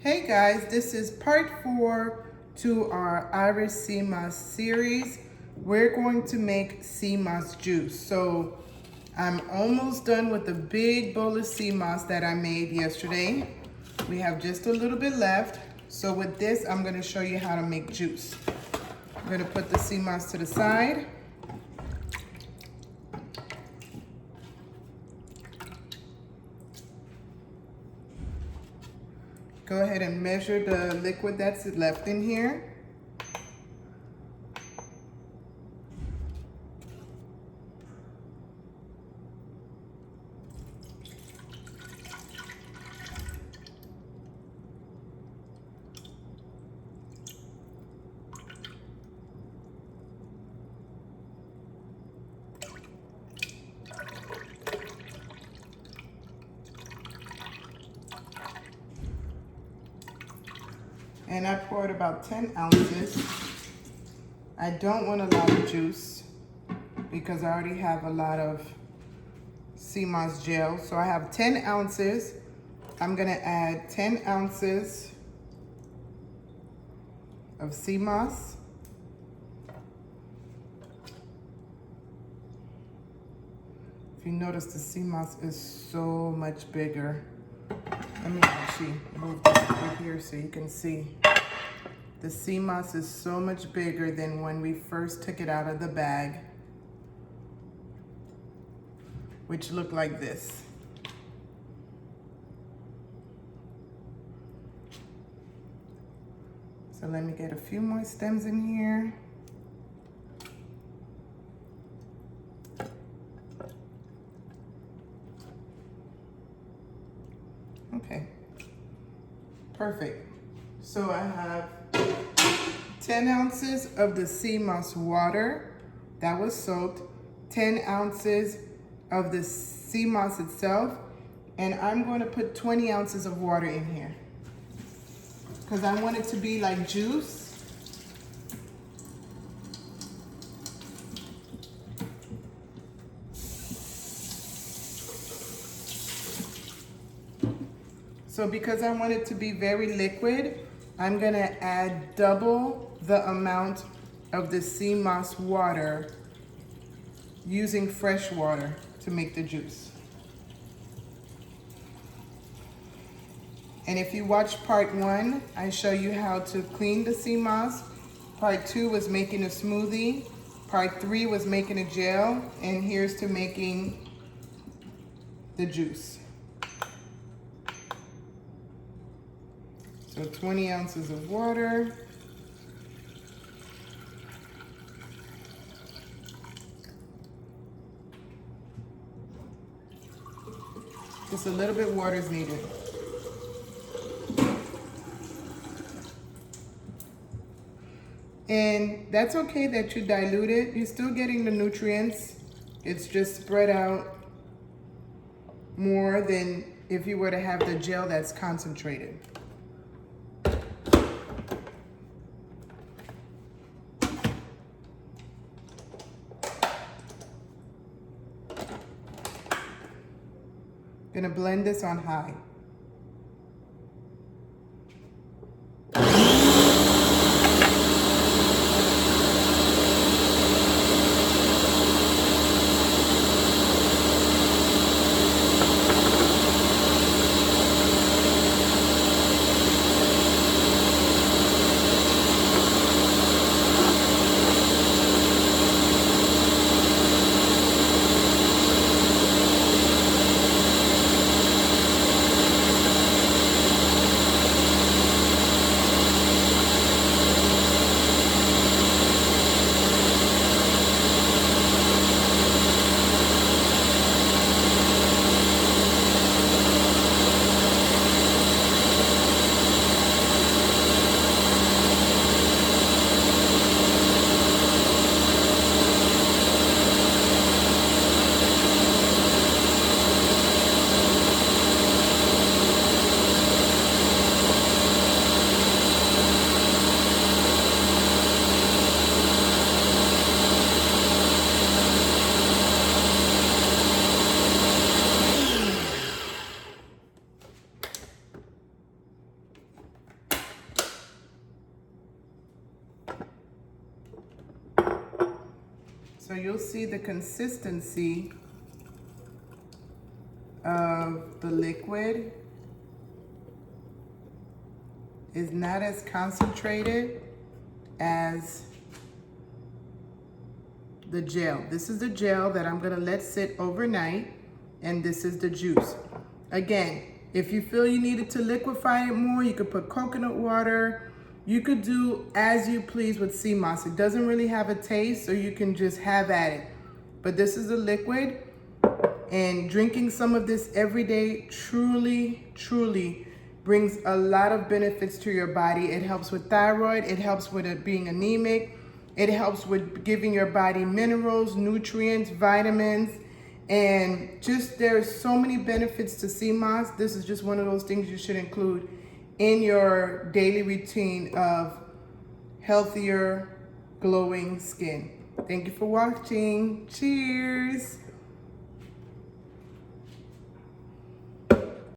Hey guys, this is part 4 to our Irish sea moss series. We're going to make sea moss juice. So I'm almost done with the big bowl of sea moss that I made yesterday. We have just a little bit left. So with this, I'm going to show you how to make juice. I'm going to put the sea moss to the side. Go ahead and measure the liquid that's left in here. And I poured about 10 ounces. I don't want a lot of juice because I already have a lot of sea moss gel. So I have 10 ounces. I'm gonna add 10 ounces of sea moss. If you notice, the sea moss is so much bigger. Let me actually move this over here so you can see. The sea moss is so much bigger than when we first took it out of the bag, which looked like this. So let me get a few more stems in here. Okay, perfect. So I have 10 ounces of the sea moss water that was soaked, 10 ounces of the sea moss itself, and I'm going to put 20 ounces of water in here because I want it to be like juice. So because I want it to be very liquid, I'm gonna add double the amount of the sea moss water using fresh water to make the juice. And if you watch part 1, I show you how to clean the sea moss. Part 2 was making a smoothie. Part 3 was making a gel. And here's to making the juice. So 20 ounces of water. Just a little bit of water is needed. And that's okay that you dilute it. You're still getting the nutrients. It's just spread out more than if you were to have the gel that's concentrated. Gonna blend this on high. So you'll see the consistency of the liquid is not as concentrated as the gel. This is the gel that I'm gonna let sit overnight, and this is the juice. Again, if you feel you needed to liquefy it more, you could put coconut water. You could do as you please with sea moss. It doesn't really have a taste, so you can just have at it. But this is a liquid, and drinking some of this every day truly brings a lot of benefits to your body. It helps with thyroid, it helps with it being anemic, it helps with giving your body minerals, nutrients, vitamins, and just there's so many benefits to sea moss. This is just one of those things you should include in your daily routine of healthier, glowing skin. Thank you for watching. Cheers.